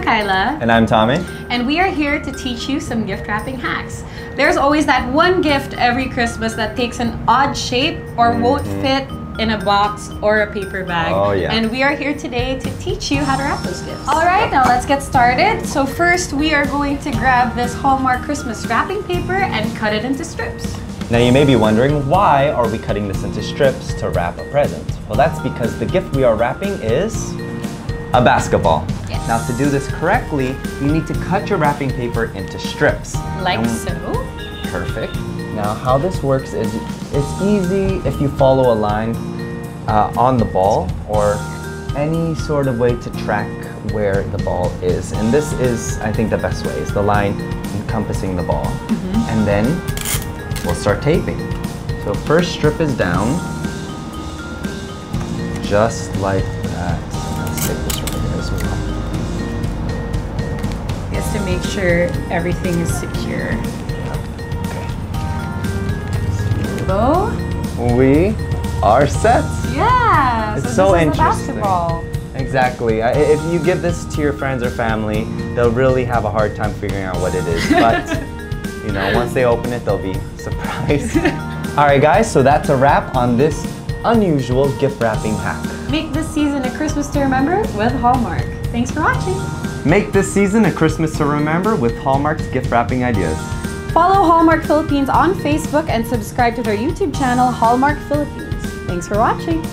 Kaila. And I'm Tommy. And we are here to teach you some gift wrapping hacks. There's always that one gift every Christmas that takes an odd shape or won't fit in a box or a paper bag. Oh, yeah. And we are here today to teach you how to wrap those gifts. All right, now let's get started. So first, we are going to grab this Hallmark Christmas wrapping paper and cut it into strips. Now you may be wondering, why are we cutting this into strips to wrap a present? Well, that's because the gift we are wrapping is a basketball. Yes. Now to do this correctly, you need to cut your wrapping paper into strips. Like so. Perfect. Now how this works is it's easy if you follow a line on the ball or any sort of way to track where the ball is. And this is, I think, the best way, is the line encompassing the ball. And then we'll start taping. So first strip is down, just like that. Let's take this right here as well. Just to make sure everything is secure. Okay. Here we go. We are set. Yeah. It's so so this is interesting. the basketball. Exactly. If you give this to your friends or family, they'll really have a hard time figuring out what it is. But you know, once they open it, they'll be surprised. All right, guys, so that's a wrap on this unusual gift wrapping hack. Make this season a Christmas to remember with Hallmark. Thanks for watching. Make this season a Christmas to remember with Hallmark's gift wrapping ideas. Follow Hallmark Philippines on Facebook and subscribe to their YouTube channel, Hallmark Philippines. Thanks for watching.